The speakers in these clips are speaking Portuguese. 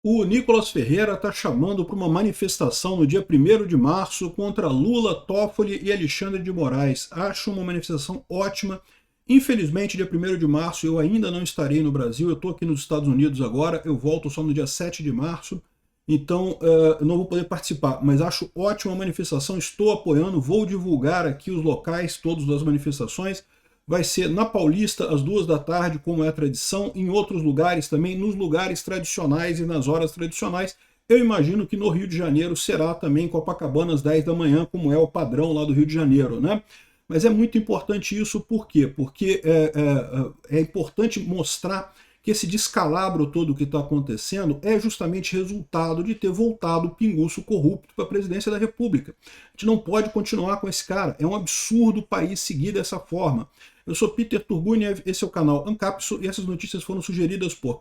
O Nicolas Ferreira está chamando para uma manifestação no dia 1º de março contra Lula, Toffoli e Alexandre de Moraes. Acho uma manifestação ótima. Infelizmente, dia 1º de março eu ainda não estarei no Brasil, eu estou aqui nos Estados Unidos agora, eu volto só no dia 7 de março, então eu não vou poder participar, mas acho ótima a manifestação, estou apoiando, vou divulgar aqui os locais todos das manifestações. Vai ser na Paulista, às 2 da tarde, como é a tradição, em outros lugares também, nos lugares tradicionais e nas horas tradicionais. Eu imagino que no Rio de Janeiro será também Copacabana às 10 da manhã, como é o padrão lá do Rio de Janeiro, né? Mas é muito importante isso, por quê? Porque é importante mostrar que esse descalabro todo que está acontecendo é justamente resultado de ter voltado o pinguço corrupto para a presidência da República. A gente não pode continuar com esse cara, é um absurdo o país seguir dessa forma. Eu sou Peter Turguniev, esse é o canal Ancapso e essas notícias foram sugeridas por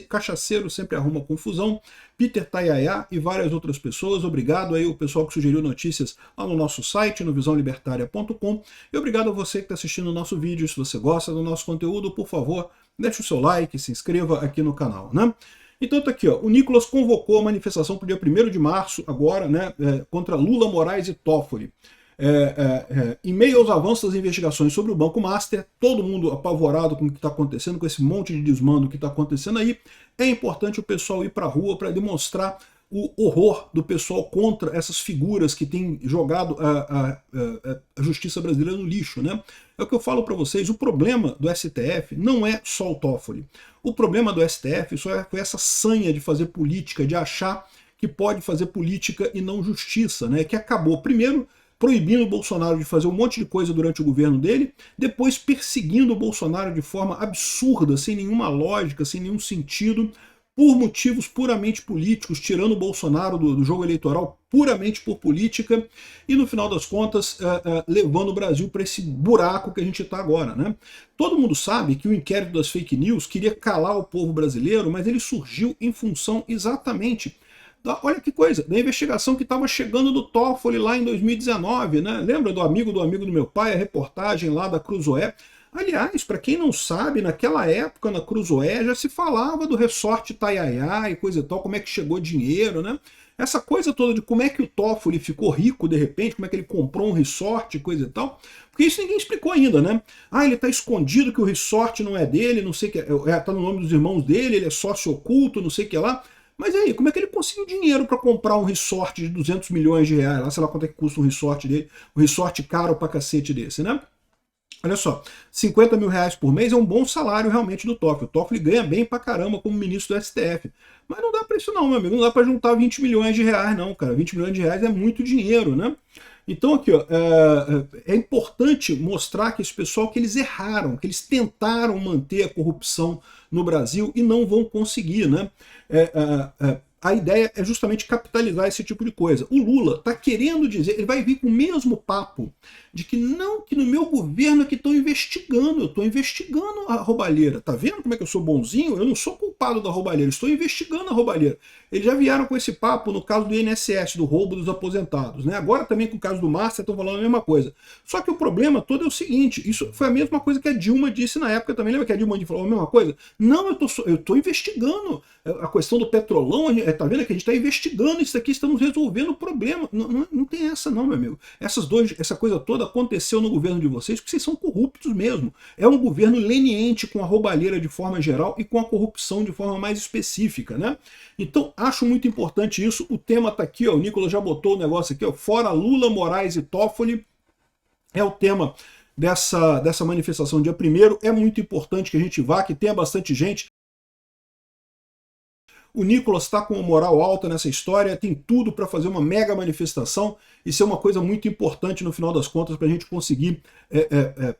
Cachaceiro Sempre Arruma Confusão, Peter Tayaya e várias outras pessoas. Obrigado aí o pessoal que sugeriu notícias lá no nosso site, no visãolibertaria.com, e obrigado a você que está assistindo o nosso vídeo. Se você gosta do nosso conteúdo, por favor, deixe o seu like, se inscreva aqui no canal, né? Então tá aqui, ó, o Nicolas convocou a manifestação para o dia 1º de março, agora, né, contra Lula, Moraes e Toffoli. Em meio aos avanços das investigações sobre o Banco Master, todo mundo apavorado com o que está acontecendo, com esse monte de desmando que está acontecendo aí, é importante o pessoal ir para a rua para demonstrar o horror do pessoal contra essas figuras que têm jogado a justiça brasileira no lixo, né? É o que eu falo para vocês, o problema do STF não é só o Toffoli. O problema do STF foi essa sanha de fazer política, de achar que pode fazer política e não justiça, né? Que acabou, primeiro, proibindo o Bolsonaro de fazer um monte de coisa durante o governo dele, depois perseguindo o Bolsonaro de forma absurda, sem nenhuma lógica, sem nenhum sentido, por motivos puramente políticos, tirando o Bolsonaro do jogo eleitoral puramente por política, e no final das contas levando o Brasil para esse buraco que a gente está agora, né? Todo mundo sabe que o inquérito das fake news queria calar o povo brasileiro, mas ele surgiu em função exatamente olha que coisa, da investigação que estava chegando do Toffoli lá em 2019, né? Lembra do amigo do meu pai, a reportagem lá da Cruzoé? Aliás, para quem não sabe, naquela época na Cruzoé já se falava do resort Tayaya e coisa e tal, como é que chegou dinheiro, né? Essa coisa toda de como é que o Toffoli ficou rico de repente, como é que ele comprou um resort e coisa e tal, porque isso ninguém explicou ainda, né? Ah, ele está escondido que o resort não é dele, não sei o que, tá no nome dos irmãos dele, ele é sócio oculto, não sei o que lá. Mas aí, como é que ele conseguiu dinheiro para comprar um resort de 200 milhões de reais? Lá, sei lá quanto é que custa um resort dele, um resort caro pra cacete desse, né? Olha só, 50 mil reais por mês é um bom salário realmente do Toffoli. O Toffoli ganha bem pra caramba como ministro do STF. Mas não dá pra isso não, meu amigo. Não dá pra juntar 20 milhões de reais não, cara. 20 milhões de reais é muito dinheiro, né? Então aqui, ó, é importante mostrar que esse pessoal que eles erraram, que eles tentaram manter a corrupção no Brasil e não vão conseguir, né? A ideia é justamente capitalizar esse tipo de coisa. O Lula está querendo dizer, ele vai vir com o mesmo papo de que não, que no meu governo é que estão investigando, eu estou investigando a roubalheira. Tá vendo como é que eu sou bonzinho? Eu não sou culpado da roubalheira, estou investigando a roubalheira. Eles já vieram com esse papo no caso do INSS, do roubo dos aposentados, né? Agora também com o caso do Márcio estão falando a mesma coisa. Só que o problema todo é o seguinte, isso foi a mesma coisa que a Dilma disse na época também, lembra que a Dilma falou a mesma coisa? Não, eu estou investigando a questão do petrolão, tá vendo que a gente está investigando isso aqui, estamos resolvendo o problema. Não tem essa não, meu amigo. Essa coisa toda aconteceu no governo de vocês porque vocês são corruptos mesmo. É um governo leniente com a roubalheira de forma geral e com a corrupção de forma mais específica, né? Então, acho muito importante isso. O tema está aqui, ó, o Nicolas já botou o negócio aqui, ó, fora Lula, Moraes e Toffoli. É o tema dessa manifestação dia 1º. É muito importante que a gente vá, que tenha bastante gente. O Nicolas está com uma moral alta nessa história, tem tudo para fazer uma mega manifestação e ser uma coisa muito importante no final das contas para a gente conseguir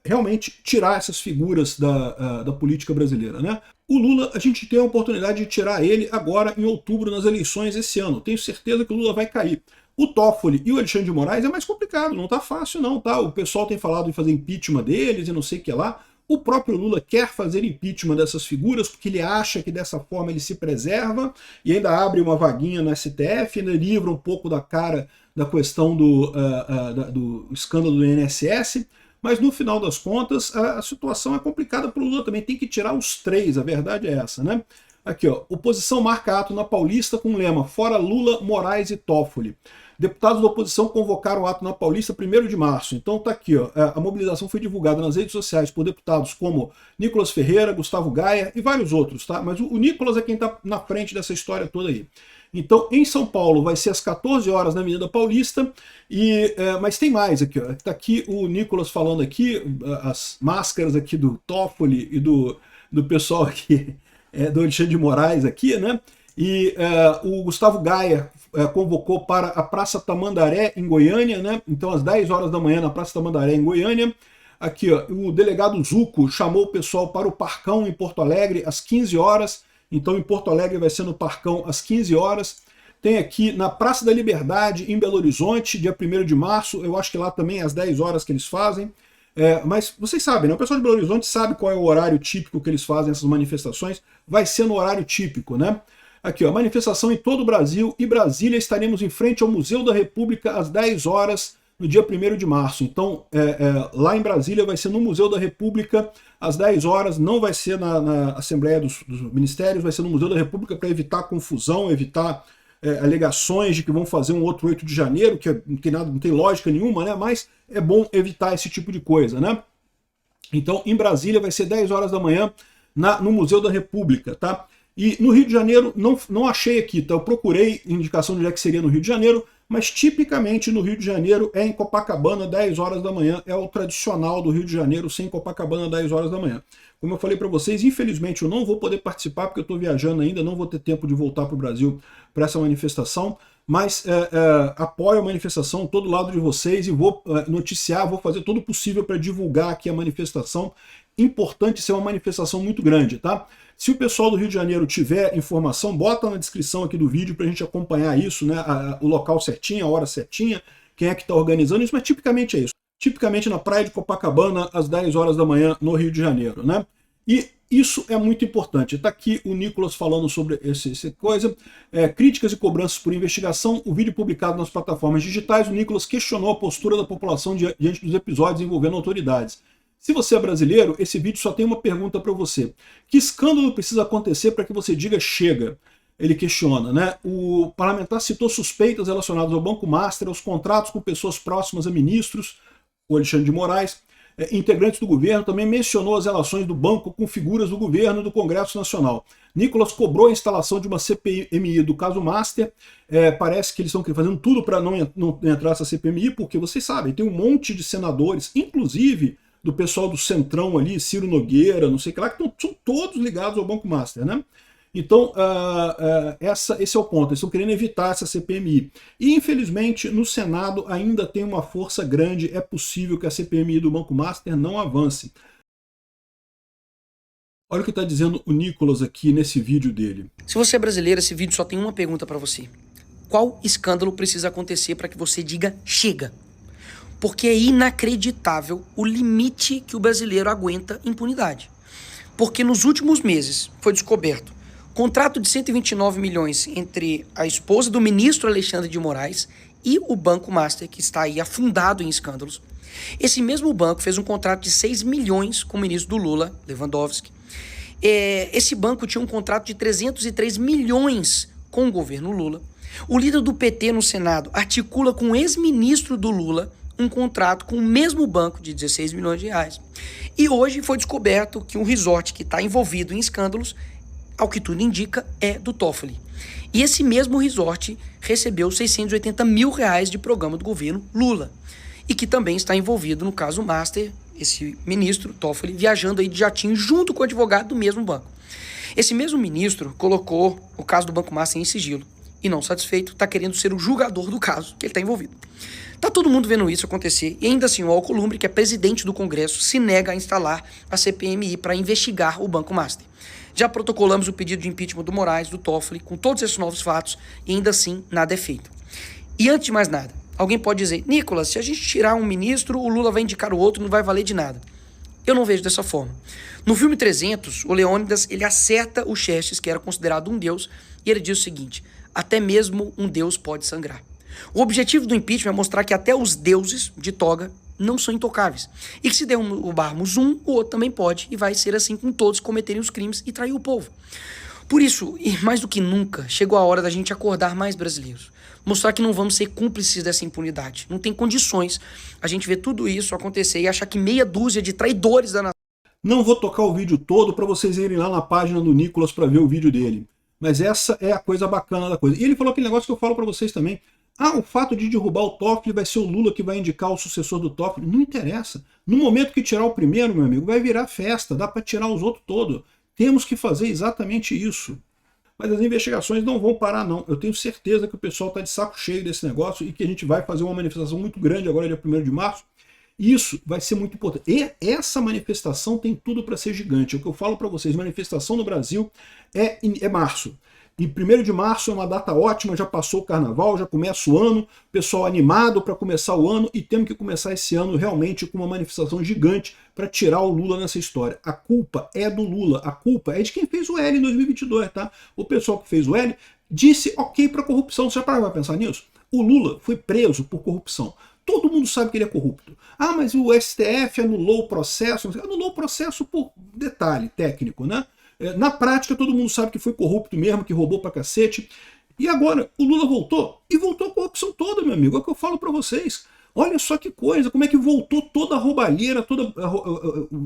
realmente tirar essas figuras da política brasileira, né? O Lula, a gente tem a oportunidade de tirar ele agora em outubro nas eleições esse ano. Tenho certeza que o Lula vai cair. O Toffoli e o Alexandre de Moraes é mais complicado, não tá fácil não, tá? O pessoal tem falado em fazer impeachment deles e não sei o que lá. O próprio Lula quer fazer impeachment dessas figuras porque ele acha que dessa forma ele se preserva e ainda abre uma vaguinha no STF, ainda livra um pouco da cara da questão do escândalo do INSS, mas no final das contas a situação é complicada para o Lula também, tem que tirar os três, a verdade é essa, né? Aqui, ó, oposição marca ato na Paulista com lema fora Lula, Moraes e Toffoli. Deputados da oposição convocaram ato na Paulista 1º de março. Então tá aqui, ó, a mobilização foi divulgada nas redes sociais por deputados como Nicolas Ferreira, Gustavo Gaia e vários outros, tá? Mas o Nicolas é quem tá na frente dessa história toda aí. Então, em São Paulo, vai ser às 14 horas na Avenida Paulista, mas tem mais aqui, ó. Tá aqui o Nicolas falando aqui, as máscaras aqui do Toffoli e do pessoal aqui, do Alexandre de Moraes aqui, né? E o Gustavo Gaia convocou para a Praça Tamandaré, em Goiânia, né? Então, às 10 horas da manhã, na Praça Tamandaré, em Goiânia. Aqui, ó, o delegado Zuco chamou o pessoal para o Parcão, em Porto Alegre, às 15 horas. Então, em Porto Alegre vai ser no Parcão, às 15 horas. Tem aqui na Praça da Liberdade, em Belo Horizonte, dia 1º de março. Eu acho que lá também, às 10 horas que eles fazem. Mas vocês sabem, né? O pessoal de Belo Horizonte sabe qual é o horário típico que eles fazem essas manifestações. Vai ser no horário típico, né? Aqui, ó, manifestação em todo o Brasil e Brasília. Estaremos em frente ao Museu da República às 10 horas no dia 1º de março. Então, lá em Brasília vai ser no Museu da República às 10 horas, não vai ser na Assembleia dos Ministérios, vai ser no Museu da República para evitar confusão, evitar alegações de que vão fazer um outro 8 de janeiro, que não tem lógica nenhuma, né? Mas é bom evitar esse tipo de coisa, né? Então, em Brasília vai ser 10 horas da manhã no Museu da República, tá? E no Rio de Janeiro, não achei aqui, tá? Eu procurei indicação de onde é que seria no Rio de Janeiro, mas tipicamente no Rio de Janeiro é em Copacabana, 10 horas da manhã, é o tradicional do Rio de Janeiro, sem Copacabana, 10 horas da manhã. Como eu falei para vocês, infelizmente eu não vou poder participar, porque eu estou viajando ainda, não vou ter tempo de voltar para o Brasil para essa manifestação, mas apoio a manifestação, estou do lado de vocês e vou noticiar, vou fazer todo o possível para divulgar aqui a manifestação. Importante ser uma manifestação muito grande, tá? Se o pessoal do Rio de Janeiro tiver informação, bota na descrição aqui do vídeo para a gente acompanhar isso, né? O local certinho, a hora certinha, quem é que está organizando isso, mas tipicamente é isso. Tipicamente na praia de Copacabana, às 10 horas da manhã, no Rio de Janeiro, né? E isso é muito importante. Está aqui o Nicolas falando sobre essa coisa. Críticas e cobranças por investigação. O vídeo publicado nas plataformas digitais, o Nicolas questionou a postura da população diante dos episódios envolvendo autoridades. Se você é brasileiro, esse vídeo só tem uma pergunta para você. Que escândalo precisa acontecer para que você diga chega? Ele questiona, né? O parlamentar citou suspeitas relacionadas ao Banco Master, aos contratos com pessoas próximas a ministros, o Alexandre de Moraes, integrantes do governo, também mencionou as relações do banco com figuras do governo e do Congresso Nacional. Nicolas cobrou a instalação de uma CPMI do caso Master. Parece que eles estão fazendo tudo para não entrar essa CPMI, porque vocês sabem, tem um monte de senadores, inclusive do pessoal do Centrão ali, Ciro Nogueira, não sei o que lá, que são todos ligados ao Banco Master, né? Então, esse é o ponto, eles estão querendo evitar essa CPMI. E, infelizmente, no Senado ainda tem uma força grande, é possível que a CPMI do Banco Master não avance. Olha o que está dizendo o Nicolas aqui nesse vídeo dele. Se você é brasileiro, esse vídeo só tem uma pergunta para você. Qual escândalo precisa acontecer para que você diga chega? Porque é inacreditável o limite que o brasileiro aguenta impunidade. Porque nos últimos meses foi descoberto contrato de 129 milhões entre a esposa do ministro Alexandre de Moraes e o Banco Master, que está aí afundado em escândalos. Esse mesmo banco fez um contrato de 6 milhões com o ministro do Lula, Lewandowski. Esse banco tinha um contrato de 303 milhões com o governo Lula. O líder do PT no Senado articula com o ex-ministro do Lula um contrato com o mesmo banco de 16 milhões de reais. E hoje foi descoberto que um resort que está envolvido em escândalos, ao que tudo indica, é do Toffoli. E esse mesmo resort recebeu 680 mil reais de programa do governo Lula. E que também está envolvido no caso Master, esse ministro, Toffoli, viajando aí de jatinho junto com o advogado do mesmo banco. Esse mesmo ministro colocou o caso do Banco Master em sigilo. E não satisfeito, está querendo ser o julgador do caso que ele está envolvido. Tá todo mundo vendo isso acontecer e ainda assim o Alcolumbre, que é presidente do Congresso, se nega a instalar a CPMI para investigar o Banco Master. Já protocolamos o pedido de impeachment do Moraes, do Toffoli, com todos esses novos fatos e ainda assim nada é feito. E antes de mais nada, alguém pode dizer, Nicolas, se a gente tirar um ministro, o Lula vai indicar o outro, não vai valer de nada. Eu não vejo dessa forma. No filme 300, o Leônidas, ele acerta o Xerxes, que era considerado um deus, e ele diz o seguinte, até mesmo um deus pode sangrar. O objetivo do impeachment é mostrar que até os deuses de toga não são intocáveis. E que se derrubarmos um, o outro também pode, e vai ser assim com todos que cometerem os crimes e trair o povo. Por isso, e mais do que nunca, chegou a hora da gente acordar mais brasileiros. Mostrar que não vamos ser cúmplices dessa impunidade. Não tem condições a gente ver tudo isso acontecer e achar que meia dúzia de traidores da nação... Não vou tocar o vídeo todo para vocês irem lá na página do Nicolas para ver o vídeo dele. Mas essa é a coisa bacana da coisa. E ele falou aquele negócio que eu falo para vocês também. O fato de derrubar o Toffoli vai ser o Lula que vai indicar o sucessor do Toffoli. Não interessa. No momento que tirar o primeiro, meu amigo, vai virar festa. Dá para tirar os outros todos. Temos que fazer exatamente isso. Mas as investigações não vão parar, não. Eu tenho certeza que o pessoal está de saco cheio desse negócio e que a gente vai fazer uma manifestação muito grande agora, dia 1º de março. Isso vai ser muito importante. E essa manifestação tem tudo para ser gigante. É o que eu falo para vocês, manifestação no Brasil é março. E 1º de março é uma data ótima, já passou o carnaval, já começa o ano, pessoal animado para começar o ano, e temos que começar esse ano realmente com uma manifestação gigante para tirar o Lula nessa história. A culpa é do Lula, a culpa é de quem fez o L em 2022, tá? O pessoal que fez o L disse ok para corrupção. Você já parou para pensar nisso? O Lula foi preso por corrupção. Todo mundo sabe que ele é corrupto. Mas o STF anulou o processo. Anulou o processo por detalhe técnico, né? Na prática, todo mundo sabe que foi corrupto mesmo, que roubou pra cacete. E agora, o Lula voltou. E voltou a corrupção toda, meu amigo. É o que eu falo pra vocês. Olha só que coisa, como é que voltou toda a roubalheira, todo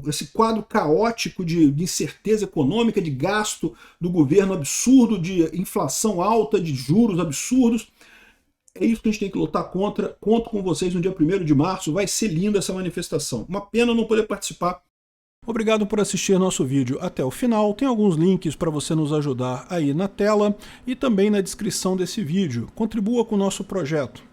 esse quadro caótico de incerteza econômica, de gasto do governo absurdo, de inflação alta, de juros absurdos. É isso que a gente tem que lutar contra. Conto com vocês no dia 1º de março. Vai ser linda essa manifestação. Uma pena não poder participar. Obrigado por assistir nosso vídeo até o final. Tem alguns links para você nos ajudar aí na tela e também na descrição desse vídeo. Contribua com o nosso projeto.